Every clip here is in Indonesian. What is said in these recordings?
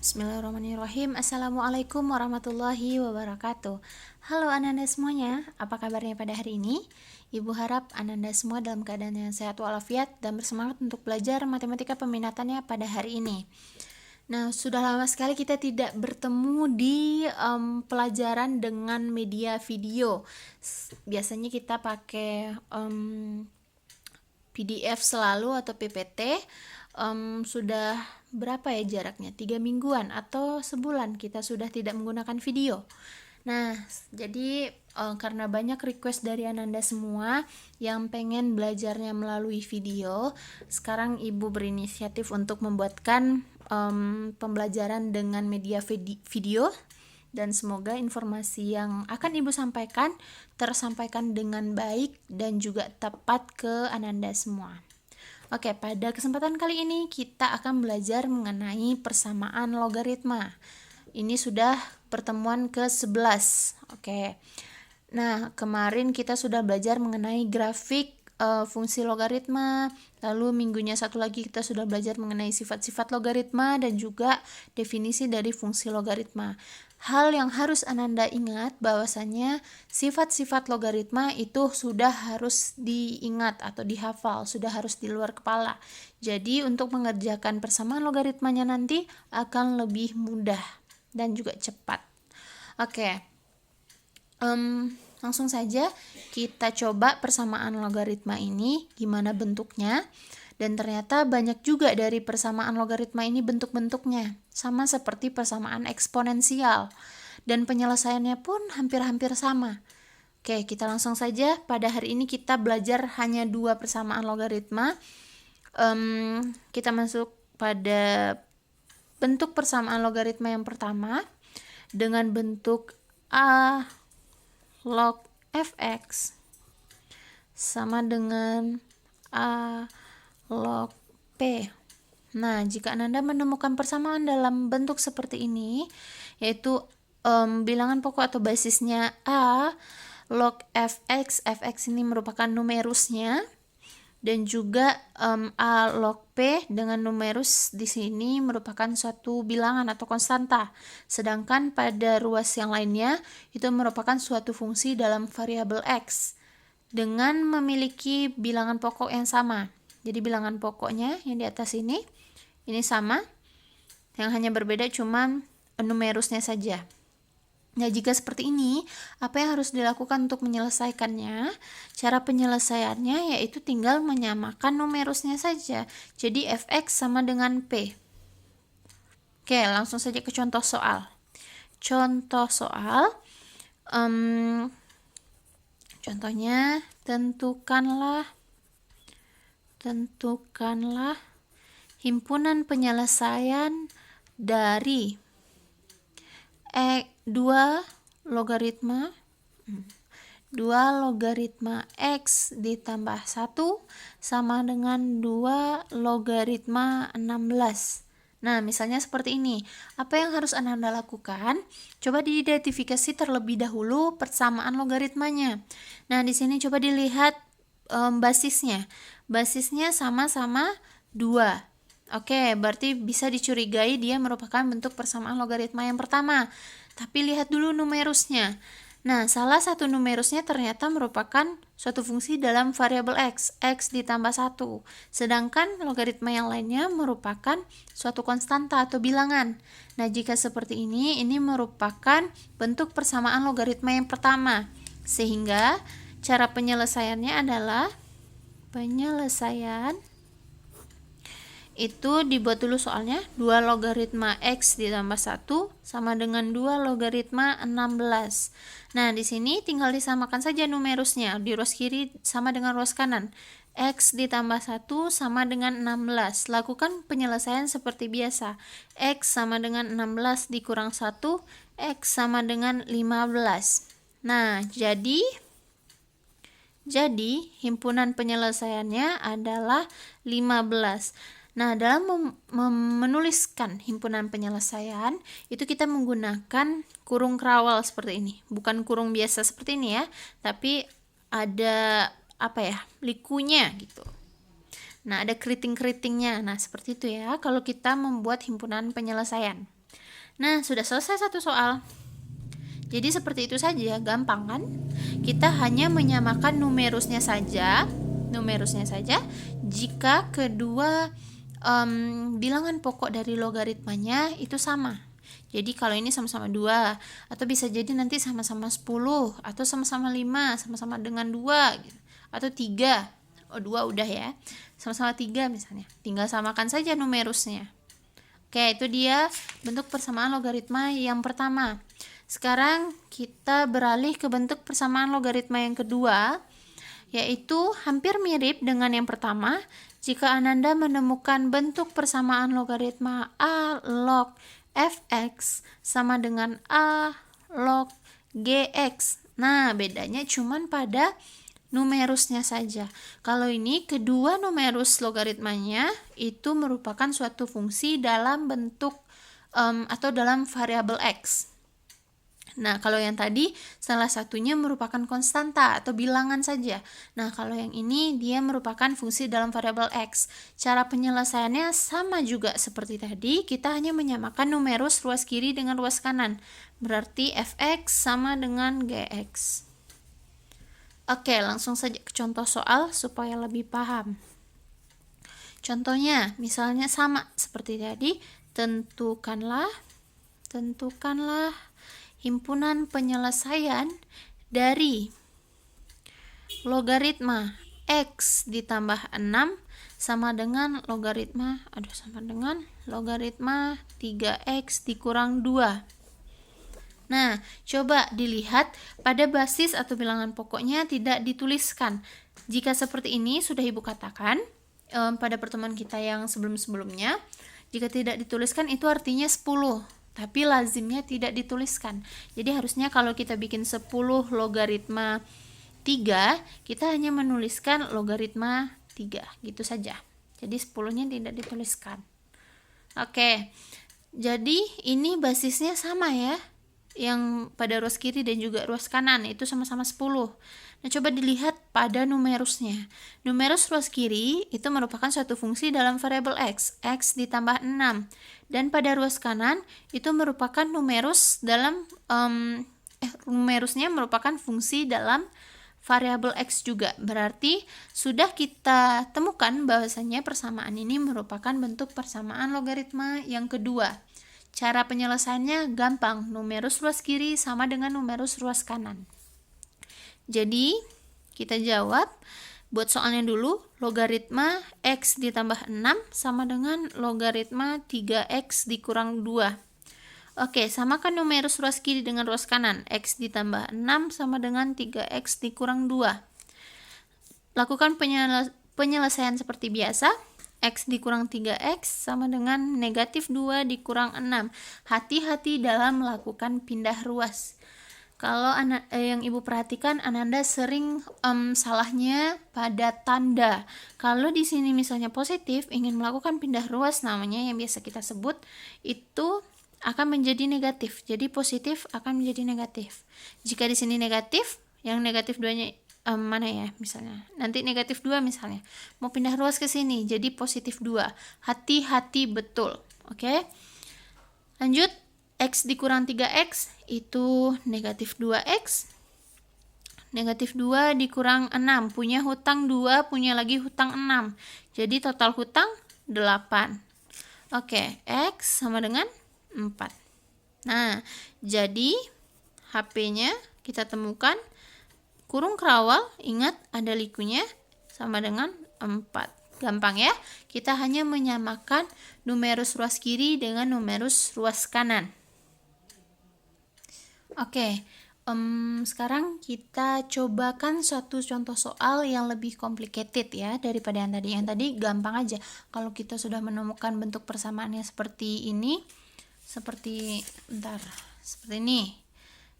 Bismillahirrahmanirrahim. Assalamualaikum warahmatullahi wabarakatuh. Halo Ananda semuanya, apa kabarnya pada hari ini? Ibu harap Ananda semua dalam keadaan yang sehat walafiat dan bersemangat untuk belajar matematika peminatannya pada hari ini. Nah, sudah lama sekali kita tidak bertemu di pelajaran dengan media video. Biasanya kita pakai PDF selalu atau PPT. Sudah berapa ya jaraknya? 3 mingguan atau sebulan kita sudah tidak menggunakan video. Nah, jadi karena banyak request dari Ananda semua yang pengen belajarnya melalui video, sekarang Ibu berinisiatif untuk membuatkan pembelajaran dengan media video, dan semoga informasi yang akan Ibu sampaikan tersampaikan dengan baik dan juga tepat ke Ananda semua. Oke, pada kesempatan kali ini kita akan belajar mengenai persamaan logaritma. Ini sudah pertemuan ke-11. Oke. Nah, kemarin kita sudah belajar mengenai grafik fungsi logaritma, lalu minggunya satu lagi kita sudah belajar mengenai sifat-sifat logaritma dan juga definisi dari fungsi logaritma. Hal yang harus Ananda ingat bahwasanya sifat-sifat logaritma itu sudah harus diingat atau dihafal, sudah harus di luar kepala. Jadi untuk mengerjakan persamaan logaritmanya nanti akan lebih mudah dan juga cepat. Oke. Langsung saja kita coba persamaan logaritma ini gimana bentuknya. Dan ternyata banyak juga dari persamaan logaritma ini bentuk-bentuknya, sama seperti persamaan eksponensial. Dan penyelesaiannya pun hampir-hampir sama. Oke, kita langsung saja. Pada hari ini kita belajar hanya 2 persamaan logaritma. Kita masuk pada bentuk persamaan logaritma yang pertama dengan bentuk A log fx sama dengan A log P. Nah, jika Ananda menemukan persamaan dalam bentuk seperti ini, yaitu bilangan pokok atau basisnya A log fx, fx ini merupakan numerusnya, dan juga A log P dengan numerus di sini merupakan suatu bilangan atau konstanta. Sedangkan pada ruas yang lainnya itu merupakan suatu fungsi dalam variabel X dengan memiliki bilangan pokok yang sama. Jadi bilangan pokoknya yang di atas ini sama, yang hanya berbeda cuma numerusnya saja. Nah, jika seperti ini, apa yang harus dilakukan untuk menyelesaikannya? Cara penyelesaiannya yaitu tinggal menyamakan numerusnya saja. Jadi fx sama dengan p. Oke, langsung saja ke contoh soal. Contoh soal, contohnya tentukanlah himpunan penyelesaian dari 2 logaritma X ditambah 1 sama dengan 2 logaritma 16. Nah, misalnya seperti ini. Apa yang harus Anda lakukan? Coba diidentifikasi terlebih dahulu persamaan logaritmanya. Nah, di sini coba dilihat basisnya. Basisnya sama-sama 2. Oke, berarti bisa dicurigai dia merupakan bentuk persamaan logaritma yang pertama. Tapi lihat dulu numerusnya. Nah, salah satu numerusnya ternyata merupakan suatu fungsi dalam variabel X ditambah 1. Sedangkan logaritma yang lainnya merupakan suatu konstanta atau bilangan. Nah, jika seperti ini merupakan bentuk persamaan logaritma yang pertama. Sehingga cara penyelesaiannya adalah itu dibuat dulu soalnya 2 logaritma X ditambah 1 sama dengan 2 logaritma 16. Nah, di sini tinggal disamakan saja numerusnya. Di ruas kiri sama dengan ruas kanan. X ditambah 1 sama dengan 16. Lakukan penyelesaian seperti biasa. X sama dengan 16 dikurang 1, X sama dengan 15. Nah, jadi himpunan penyelesaiannya adalah 15. Nah, dalam menuliskan himpunan penyelesaian, itu kita menggunakan kurung kerawal seperti ini. Bukan kurung biasa seperti ini ya, tapi ada likunya gitu. Nah, ada keriting-keritingnya. Nah, seperti itu ya kalau kita membuat himpunan penyelesaian. Nah, sudah selesai satu soal. Jadi seperti itu saja, gampang kan? Kita hanya menyamakan numerusnya saja jika kedua bilangan pokok dari logaritmanya itu sama. Jadi kalau ini sama-sama 2, atau bisa jadi nanti sama-sama 10, atau sama-sama 5, sama-sama dengan 2, atau 3. Oh, 2 udah ya. Sama-sama 3 misalnya. Tinggal samakan saja numerusnya. Oke, itu dia bentuk persamaan logaritma yang pertama. Sekarang kita beralih ke bentuk persamaan logaritma yang kedua, yaitu hampir mirip dengan yang pertama. Jika Ananda menemukan bentuk persamaan logaritma A log fx sama dengan A log gx. Nah, bedanya cuman pada numerusnya saja. Kalau ini kedua numerus logaritmanya itu merupakan suatu fungsi dalam bentuk atau dalam variabel x. Nah, kalau yang tadi salah satunya merupakan konstanta atau bilangan saja. Nah, kalau yang ini dia merupakan fungsi dalam variabel x. Cara penyelesaiannya sama juga seperti tadi, kita hanya menyamakan numerus ruas kiri dengan ruas kanan. Berarti fx sama dengan gx. Oke, langsung saja ke contoh soal supaya lebih paham. Contohnya, misalnya sama seperti tadi, tentukanlah himpunan penyelesaian dari logaritma x ditambah 6 sama dengan logaritma 3x dikurang 2. Nah, coba dilihat pada basis atau bilangan pokoknya tidak dituliskan. Jika seperti ini sudah Ibu katakan pada pertemuan kita yang sebelum-sebelumnya, jika tidak dituliskan itu artinya 10. Tapi lazimnya tidak dituliskan. Jadi harusnya kalau kita bikin 10 logaritma 3, kita hanya menuliskan logaritma 3, gitu saja. Jadi 10-nya tidak dituliskan. Oke, jadi ini basisnya sama ya. Yang pada ruas kiri dan juga ruas kanan itu sama-sama 10. Nah, coba dilihat pada numerusnya. Numerus ruas kiri itu merupakan suatu fungsi dalam variabel x ditambah 6. Dan pada ruas kanan itu merupakan numerus dalam numerusnya merupakan fungsi dalam variabel x juga. Berarti sudah kita temukan bahwasanya persamaan ini merupakan bentuk persamaan logaritma yang kedua. Cara penyelesaiannya gampang, numerus ruas kiri sama dengan numerus ruas kanan. Jadi, kita jawab, buat soalnya dulu, logaritma x ditambah 6 sama dengan logaritma 3x dikurang 2. Oke, samakan numerus ruas kiri dengan ruas kanan, x ditambah 6 sama dengan 3x dikurang 2. Lakukan penyelesaian seperti biasa. X dikurang 3x sama dengan negatif 2 dikurang 6. Hati-hati dalam melakukan pindah ruas. Kalau yang Ibu perhatikan, Ananda sering salahnya pada tanda. Kalau di sini misalnya positif, ingin melakukan pindah ruas namanya yang biasa kita sebut, itu akan menjadi negatif. Jadi positif akan menjadi negatif. Jika di sini negatif, yang negatif 2-nya mana ya misalnya, nanti negatif 2 misalnya, mau pindah ruas ke sini jadi positif 2, hati-hati betul. Oke, lanjut, x dikurang 3x itu negatif 2x, negatif 2 dikurang 6, punya hutang 2, punya lagi hutang 6, jadi total hutang 8. Oke, x sama dengan 4. Nah, jadi HP-nya kita temukan kurung kerawal, ingat ada likunya, sama dengan 4. Gampang ya, kita hanya menyamakan numerus ruas kiri dengan numerus ruas kanan. Oke, sekarang kita cobakan suatu contoh soal yang lebih complicated ya daripada yang tadi. Yang tadi gampang aja. Kalau kita sudah menemukan bentuk persamaannya seperti ini, seperti ini.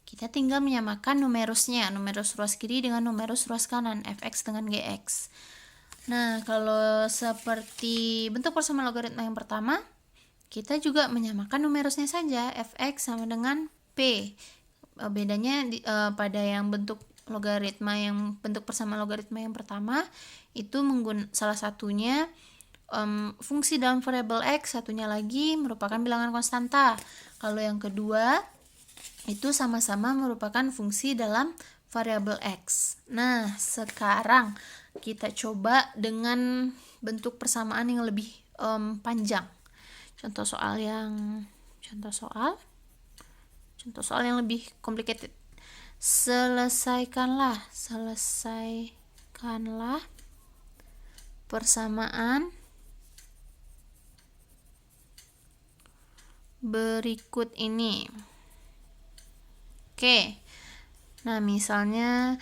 Kita tinggal menyamakan numerusnya, numerus ruas kiri dengan numerus ruas kanan, fx dengan gx. Nah, kalau seperti bentuk persamaan logaritma yang pertama, kita juga menyamakan numerusnya saja, fx sama dengan p. Bedanya pada yang bentuk persamaan logaritma yang pertama, itu salah satunya fungsi dalam variabel X, satunya lagi merupakan bilangan konstanta. Kalau yang kedua itu sama-sama merupakan fungsi dalam variabel X. Nah, sekarang kita coba dengan bentuk persamaan yang lebih panjang. Contoh soal yang lebih complicated. Selesaikanlah persamaan berikut ini. Oke. Nah, misalnya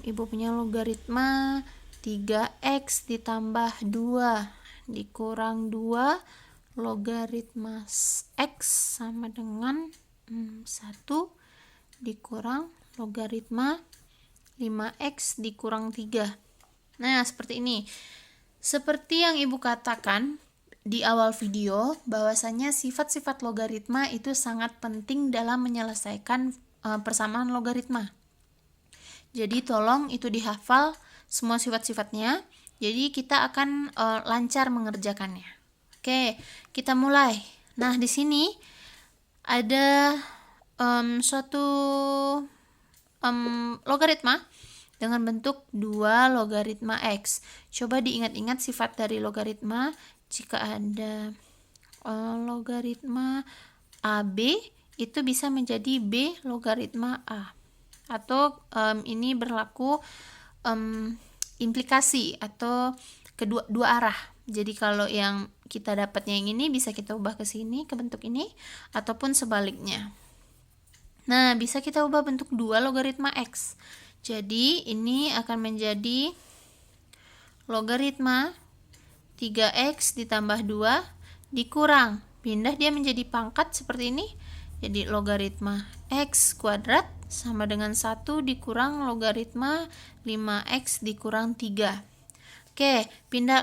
Ibu punya logaritma 3x ditambah 2 dikurang 2 logaritma x sama dengan 1 dikurang logaritma 5x dikurang 3. Nah, seperti ini. Seperti yang Ibu katakan di awal video, bahwasanya sifat-sifat logaritma itu sangat penting dalam menyelesaikan persamaan logaritma. Jadi tolong itu dihafal semua sifat-sifatnya. Jadi kita akan lancar mengerjakannya. Oke, kita mulai. Nah, di sini ada suatu logaritma dengan bentuk 2 logaritma X. Coba diingat-ingat sifat dari logaritma. Jika ada logaritma AB, itu bisa menjadi B logaritma A. Atau ini berlaku implikasi atau dua arah. Jadi kalau yang kita dapatnya yang ini bisa kita ubah ke sini, ke bentuk ini, ataupun sebaliknya. Nah, bisa kita ubah bentuk 2 logaritma X. Jadi ini akan menjadi logaritma 3x ditambah 2 dikurang, pindah dia menjadi pangkat seperti ini. Jadi logaritma x kuadrat sama dengan 1 dikurang logaritma 5x dikurang 3. Oke,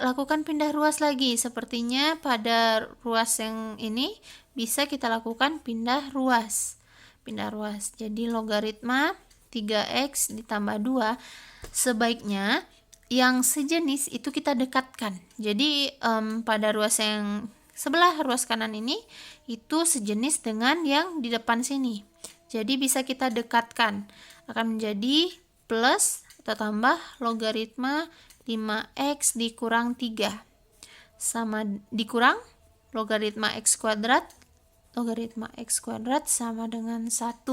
lakukan pindah ruas lagi. Sepertinya pada ruas yang ini bisa kita lakukan pindah ruas. Jadi logaritma 3x ditambah 2 sebaiknya yang sejenis itu kita dekatkan. Jadi pada ruas yang sebelah ruas kanan ini itu sejenis dengan yang di depan sini. Jadi bisa kita dekatkan. Akan menjadi plus atau tambah logaritma 5x dikurang 3 sama dikurang logaritma x kuadrat sama dengan 1.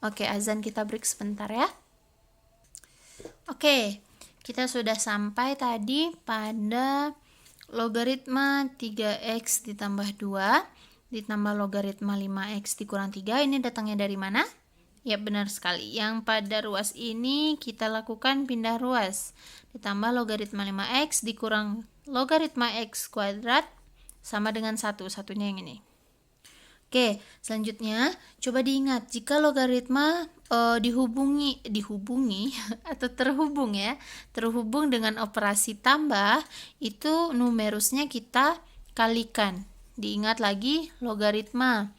Oke, azan kita break sebentar ya. Oke, kita sudah sampai tadi pada logaritma 3x ditambah 2 ditambah logaritma 5x dikurang 3. Ini datangnya dari mana? Ya, benar sekali. Yang pada ruas ini kita lakukan pindah ruas. Ditambah logaritma 5x dikurang logaritma x kuadrat sama dengan 1. Satunya yang ini. Oke, selanjutnya coba diingat jika logaritma dihubungi atau terhubung dengan operasi tambah, itu numerusnya kita kalikan. Diingat lagi logaritma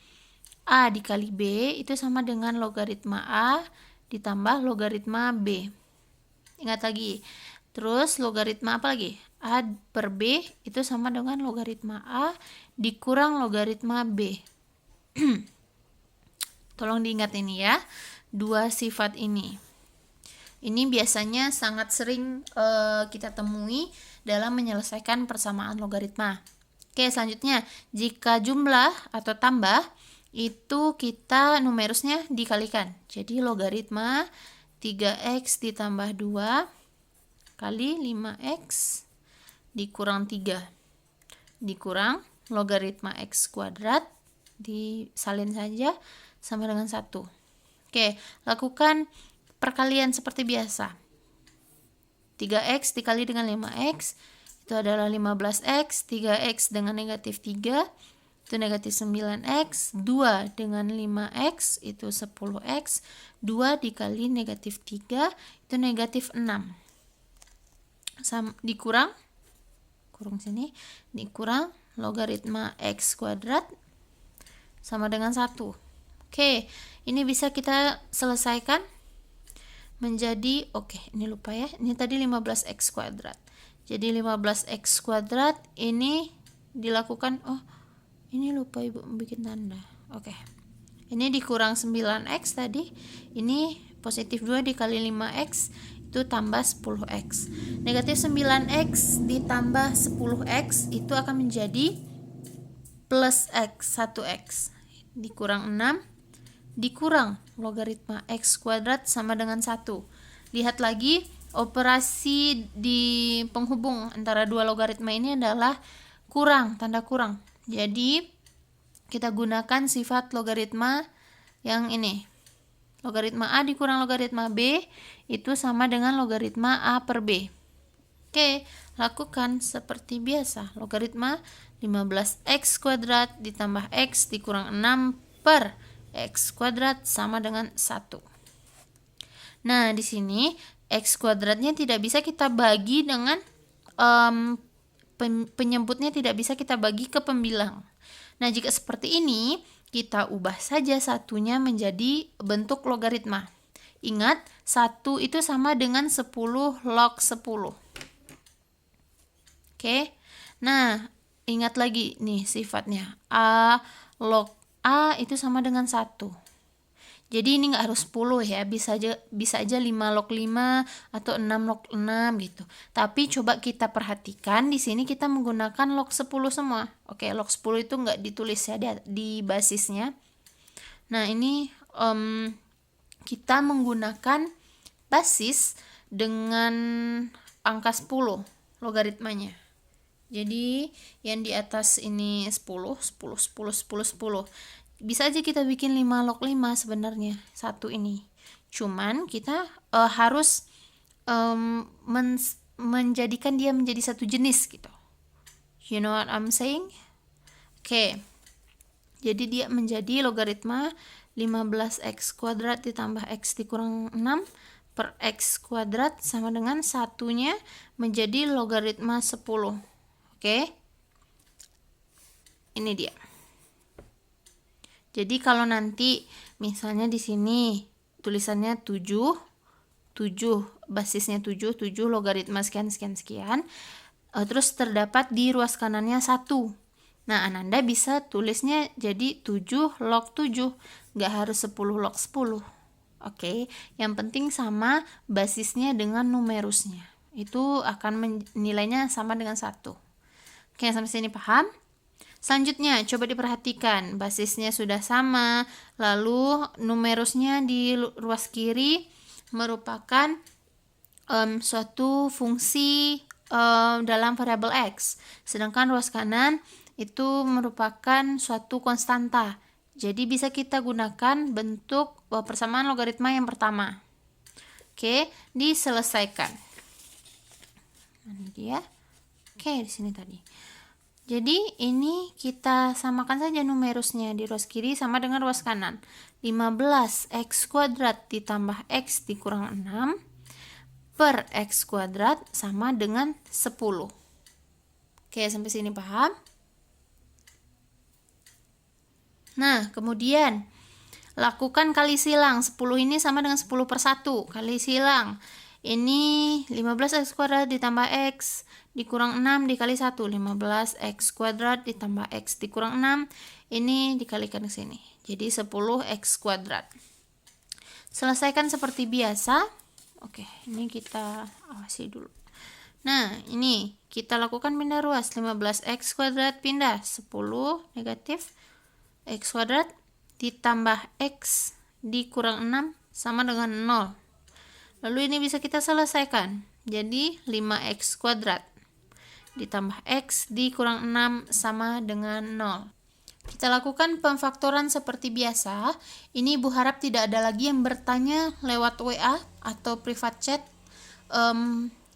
A dikali B itu sama dengan logaritma A ditambah logaritma B. Ingat lagi. Terus logaritma apa lagi? A per B itu sama dengan logaritma A dikurang logaritma B. Tolong diingat ini ya, dua sifat ini. Ini biasanya sangat sering kita temui dalam menyelesaikan persamaan logaritma. Oke, selanjutnya jika jumlah atau tambah itu kita numerusnya dikalikan. Jadi logaritma 3x ditambah 2 kali 5x dikurang 3 dikurang logaritma x kuadrat disalin saja sama dengan 1. Oke, lakukan perkalian seperti biasa. 3x dikali dengan 5x itu adalah 15x, 3x dengan negatif 3 itu negatif 9x, 2 dengan 5x itu 10x, 2 dikali negatif 3 itu negatif 6. Dikurang logaritma x kuadrat sama dengan 1. Oke, ini bisa kita selesaikan menjadi, ini lupa ya, ini tadi 15x kuadrat. Jadi 15x kuadrat ini dilakukan, oh ini lupa ibu bikin tanda. Oke. Ini dikurang 9x tadi. Ini positif 2 dikali 5x itu tambah 10x. Negatif 9x ditambah 10x itu akan menjadi plus x, 1x. Dikurang 6 dikurang logaritma x kuadrat sama dengan 1. Lihat lagi, operasi di penghubung antara dua logaritma ini adalah kurang, tanda kurang. Jadi kita gunakan sifat logaritma yang ini. Logaritma A dikurang logaritma B itu sama dengan logaritma A per B. Oke, lakukan seperti biasa. Logaritma 15x kuadrat ditambah x dikurang 6 per x kuadrat sama dengan 1. Nah, di sini x kuadratnya tidak bisa kita bagi dengan penyebutnya tidak bisa kita bagi ke pembilang. Nah, jika seperti ini, kita ubah saja satunya menjadi bentuk logaritma. Ingat, 1 itu sama dengan 10 log 10. Oke. Nah, ingat lagi nih sifatnya. A log A itu sama dengan 1. Jadi ini nggak harus 10 ya, bisa aja 5 log 5 atau 6 log 6 gitu. Tapi coba kita perhatikan di sini kita menggunakan log 10 semua. Oke, log 10 itu nggak ditulis ya di basisnya. Nah, ini kita menggunakan basis dengan angka 10 logaritmanya. Jadi yang di atas ini 10, 10, 10, 10, 10. Bisa aja kita bikin 5 log 5 sebenarnya, satu ini. Cuman kita harus menjadikan dia menjadi satu jenis gitu. You know what I'm saying? Oke. Jadi dia menjadi logaritma 15x kuadrat ditambah x dikurang 6 per x kuadrat sama dengan satunya menjadi logaritma 10. Oke. Ini dia. Jadi kalau nanti misalnya di sini tulisannya 7 basisnya 7 logaritma sekian sekian sekian, terus terdapat di ruas kanannya 1. Nah, Ananda bisa tulisnya jadi 7 log 7, nggak harus 10 log 10. Oke, yang penting sama basisnya dengan numerusnya. Itu akan nilainya sama dengan 1. Oke, sampai sini paham? Selanjutnya, coba diperhatikan, basisnya sudah sama, lalu numerusnya di ruas kiri merupakan suatu fungsi dalam variabel x, sedangkan ruas kanan itu merupakan suatu konstanta. Jadi bisa kita gunakan bentuk persamaan logaritma yang pertama. Oke, diselesaikan. Ini dia. Oke, di sini tadi. Jadi ini kita samakan saja numerusnya, di ruas kiri sama dengan ruas kanan. 15x kuadrat ditambah x dikurang 6 per x kuadrat sama dengan 10. Oke, sampai sini paham? Nah, kemudian lakukan kali silang. 10 ini sama dengan 10 per 1. Kali silang. Ini 15x kuadrat ditambah x dikurang 6 dikali 1. 15x kuadrat ditambah x dikurang 6. Ini dikalikan ke sini. Jadi 10x kuadrat. Selesaikan seperti biasa. Oke, ini kita awasi dulu. Nah, ini kita lakukan pindah ruas. 15x kuadrat pindah 10 negatif x kuadrat ditambah x dikurang 6 sama dengan 0. Lalu ini bisa kita selesaikan. Jadi 5x kuadrat ditambah x dikurang 6 sama dengan 0. Kita lakukan pemfaktoran seperti biasa. Ini Ibu harap tidak ada lagi yang bertanya lewat WA atau private chat.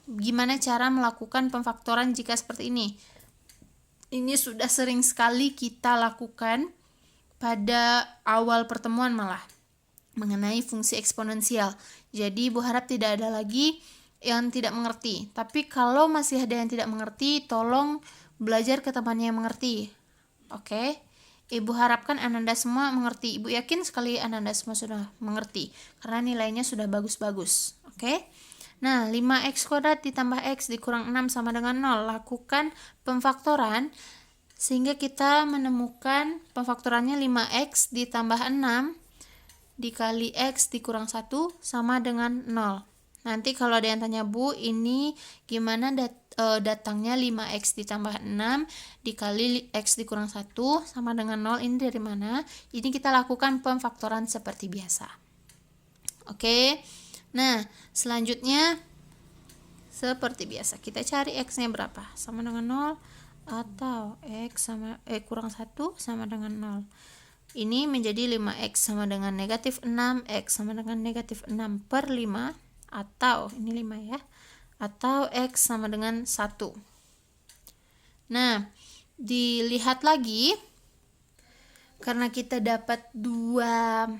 Gimana cara melakukan pemfaktoran jika seperti ini? Ini sudah sering sekali kita lakukan pada awal pertemuan malah mengenai fungsi eksponensial. Jadi Ibu harap tidak ada lagi yang tidak mengerti. Tapi kalau masih ada yang tidak mengerti, tolong belajar ke temannya yang mengerti. Oke? Ibu harapkan Ananda semua mengerti. Ibu yakin sekali Ananda semua sudah mengerti karena nilainya sudah bagus-bagus. Oke? Nah, 5x kuadrat ditambah x dikurang 6 sama dengan 0. Lakukan pemfaktoran sehingga kita menemukan pemfaktorannya 5x ditambah 6 dikali x dikurang 1 sama dengan 0. Nanti kalau ada yang tanya, Bu, ini gimana datangnya 5x ditambah 6 dikali x dikurang 1 sama dengan 0, ini dari mana? Ini kita lakukan pemfaktoran seperti biasa. Oke. Nah, selanjutnya seperti biasa kita cari x-nya berapa, sama dengan 0 atau x kurang 1 sama dengan 0. Ini menjadi 5x sama dengan negatif 6, x sama dengan negatif 6 per 5, atau ini 5 ya, atau x sama dengan 1. Nah, dilihat lagi, karena kita dapat dua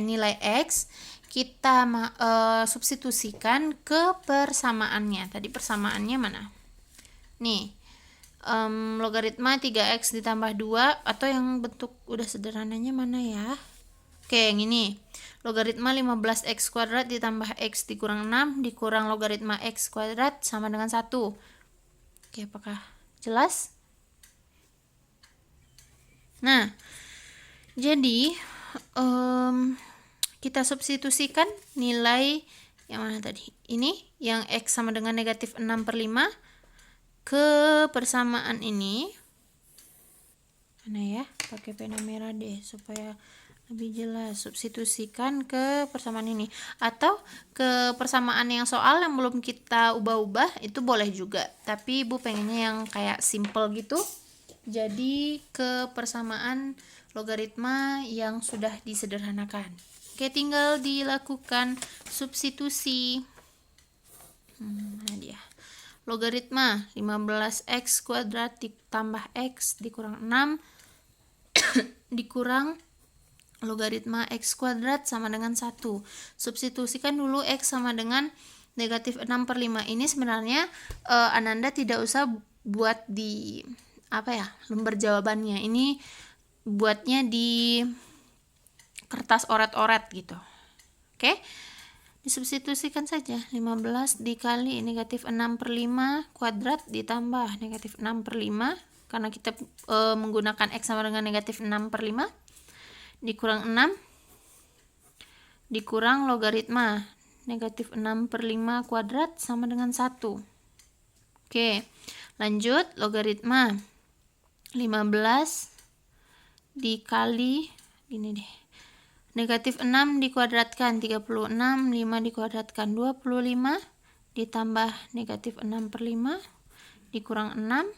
nilai x, kita substitusikan ke persamaannya. Tadi persamaannya mana? Nih, logaritma 3x ditambah 2, atau yang bentuk udah sederhananya mana ya? Oke, yang ini. Logaritma 15x kuadrat ditambah x dikurang 6 dikurang logaritma x kuadrat sama dengan 1. Oke, apakah jelas? Nah, jadi kita substitusikan nilai yang mana tadi? Ini yang x sama dengan negatif 6 per 5 ke persamaan ini. Mana ya? Pakai pena merah deh supaya lebih jelas. Substitusikan ke persamaan ini, atau ke persamaan yang soal yang belum kita ubah-ubah itu boleh juga, tapi Ibu pengennya yang kayak simple gitu, jadi ke persamaan logaritma yang sudah disederhanakan. Oke, tinggal dilakukan substitusi. Mana dia? Logaritma 15x kuadrat ditambah x dikurang 6 dikurang logaritma x kuadrat sama dengan 1. Substitusikan dulu x sama dengan negatif 6 per 5. Ini sebenarnya Ananda tidak usah buat di lembar jawabannya. Ini buatnya di kertas oret-oret gitu. Oke, disubstitusikan saja. 15 dikali negatif 6 per 5 kuadrat ditambah negatif 6 per 5, karena kita menggunakan x sama dengan negatif 6 per 5, dikurang 6 dikurang logaritma negatif 6 per 5 kuadrat sama dengan 1. Oke, lanjut. Logaritma 15 dikali ini deh, negatif 6 dikuadratkan 36, 5 dikuadratkan 25, ditambah negatif 6 per 5 dikurang 6.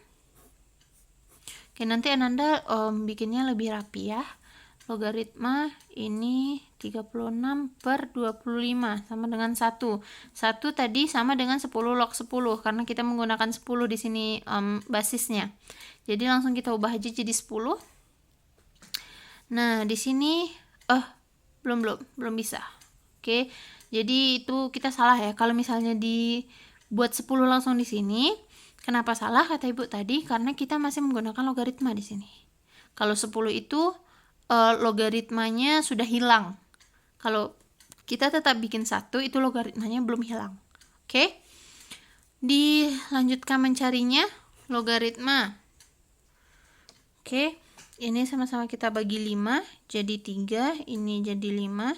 Oke, nanti Ananda bikinnya lebih rapi ya. Logaritma ini 36 per 25 sama dengan 1. 1 tadi sama dengan 10 log 10, karena kita menggunakan 10 di sini basisnya. Jadi langsung kita ubah aja jadi 10. Nah, di sini belum bisa. Oke. Jadi itu kita salah ya. Kalau misalnya dibuat 10 langsung di sini, kenapa salah kata Ibu tadi? Karena kita masih menggunakan logaritma di sini. Kalau 10 itu logaritmanya sudah hilang. Kalau kita tetap bikin 1, itu logaritmanya belum hilang. Oke. Dilanjutkan mencarinya. Logaritma. Oke. Ini sama-sama kita bagi 5, jadi 3, ini jadi 5,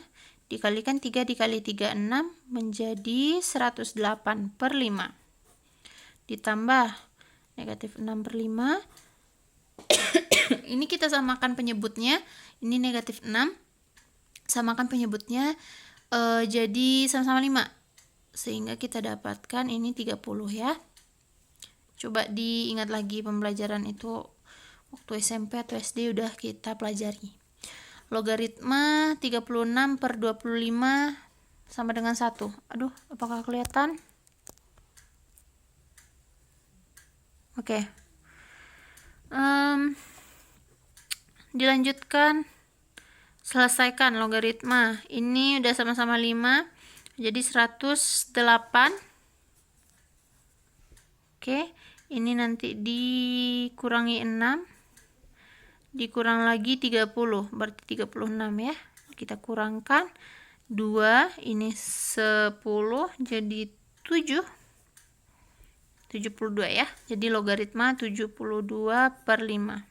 dikalikan 3 dikali 3, 6, menjadi 108 per 5. Ditambah negatif 6 per 5, ini kita samakan penyebutnya, ini negatif 6, samakan penyebutnya, jadi sama-sama 5, sehingga kita dapatkan ini 30 ya. Coba diingat lagi pembelajaran itu waktu SMP atau SD udah kita pelajari. Logaritma 36 per 25 sama dengan 1. Aduh, apakah kelihatan? Oke. Dilanjutkan. Selesaikan logaritma. Ini udah sama-sama 5. Jadi 108. Oke. Ini nanti dikurangi 6. Dikurang lagi 30, berarti 36 ya. Kita kurangkan, 2, ini 10, jadi 72 ya. Jadi logaritma 72 per 5.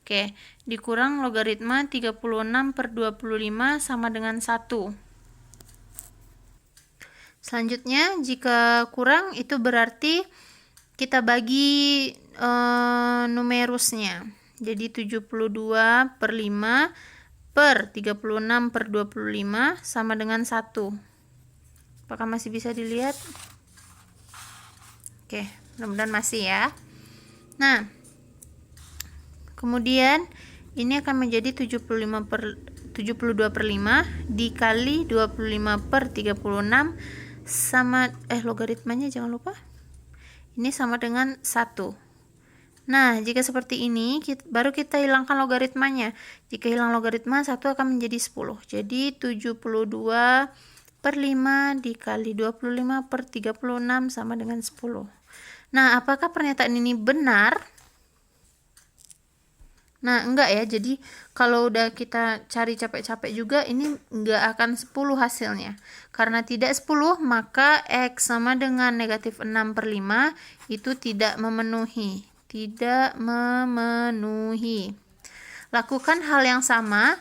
Oke, dikurang logaritma 36 per 25 sama dengan 1. Selanjutnya, jika kurang itu berarti kita bagi numerusnya. Jadi 72 per 5 per 36 per 25 sama dengan 1. Apakah masih bisa dilihat? Oke, mudah-mudahan masih ya. Nah, kemudian ini akan menjadi 72 per 5 dikali 25 per 36 sama logaritmanya jangan lupa. Ini sama dengan 1. Nah, jika seperti ini baru kita hilangkan logaritmanya. Jika hilang logaritma 1 akan menjadi 10. Jadi 72 per 5 dikali 25 per 36 sama dengan 10. Nah, apakah pernyataan ini benar? Nah, enggak ya. Jadi, kalau udah kita cari capek-capek juga, ini enggak akan 10 hasilnya. Karena tidak 10, maka X sama dengan negatif 6 per 5 itu tidak memenuhi. Tidak memenuhi. Lakukan hal yang sama,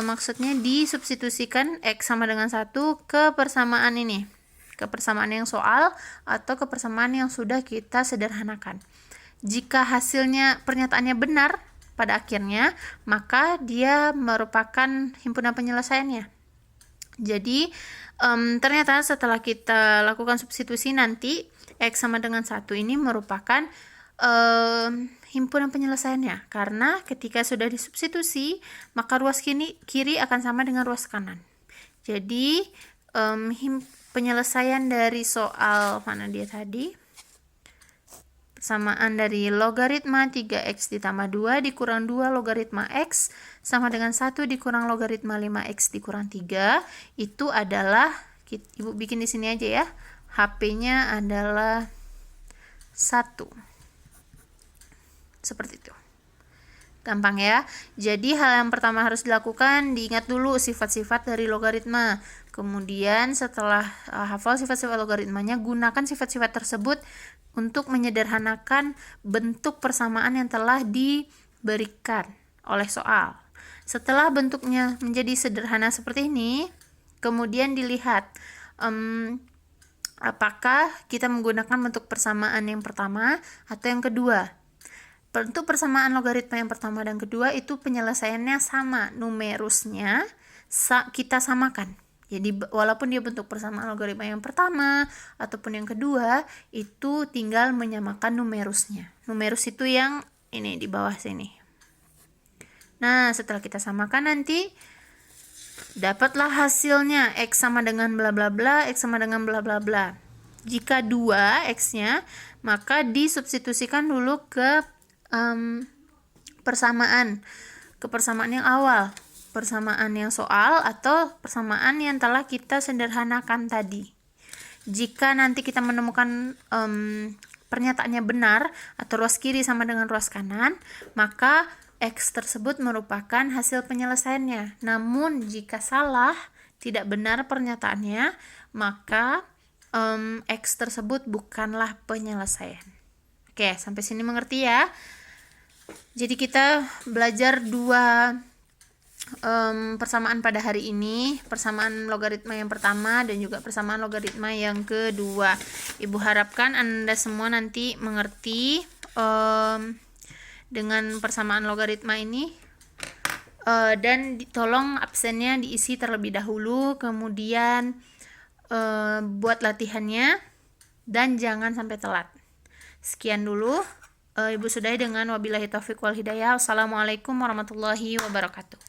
maksudnya disubstitusikan X sama dengan 1 ke persamaan ini. Ke persamaan yang soal atau ke persamaan yang sudah kita sederhanakan. Jika hasilnya pernyataannya benar pada akhirnya, maka dia merupakan himpunan penyelesaiannya. Jadi ternyata setelah kita lakukan substitusi nanti X sama dengan 1 ini merupakan himpunan penyelesaiannya, karena ketika sudah disubstitusi maka ruas kiri akan sama dengan ruas kanan. Jadi penyelesaian dari soal mana dia tadi? Persamaan dari logaritma 3x ditambah 2 dikurang 2 logaritma x sama dengan 1 dikurang logaritma 5x dikurang 3. Itu adalah, Ibu bikin di sini aja ya, HP-nya adalah 1. Seperti itu. Gampang ya. Jadi hal yang pertama harus dilakukan, diingat dulu sifat-sifat dari logaritma. Kemudian setelah hafal sifat-sifat logaritmanya, gunakan sifat-sifat tersebut untuk menyederhanakan bentuk persamaan yang telah diberikan oleh soal. Setelah bentuknya menjadi sederhana seperti ini, kemudian dilihat apakah kita menggunakan bentuk persamaan yang pertama atau yang kedua. Bentuk persamaan logaritma yang pertama dan kedua itu penyelesaiannya sama, numerusnya kita samakan. Jadi walaupun dia bentuk persamaan logaritma yang pertama ataupun yang kedua, itu tinggal menyamakan numerusnya. Numerus itu yang ini di bawah sini. Nah, setelah kita samakan nanti dapatlah hasilnya X sama dengan bla bla bla, X sama dengan bla bla bla. Jika 2 X-nya, maka disubstitusikan dulu ke persamaan yang awal, persamaan yang soal atau persamaan yang telah kita sederhanakan tadi. Jika nanti kita menemukan pernyataannya benar atau ruas kiri sama dengan ruas kanan, maka X tersebut merupakan hasil penyelesaiannya. Namun jika salah, tidak benar pernyataannya, maka X tersebut bukanlah penyelesaian. Oke, sampai sini mengerti ya? Jadi kita belajar 2 persamaan pada hari ini, persamaan logaritma yang pertama dan juga persamaan logaritma yang kedua. Ibu harapkan Anda semua nanti mengerti dengan persamaan logaritma ini, dan tolong absennya diisi terlebih dahulu, kemudian buat latihannya dan jangan sampai telat. Sekian dulu, Ibu sudahi dengan wabillahi taufiq wal hidayah. Wassalamualaikum warahmatullahi wabarakatuh.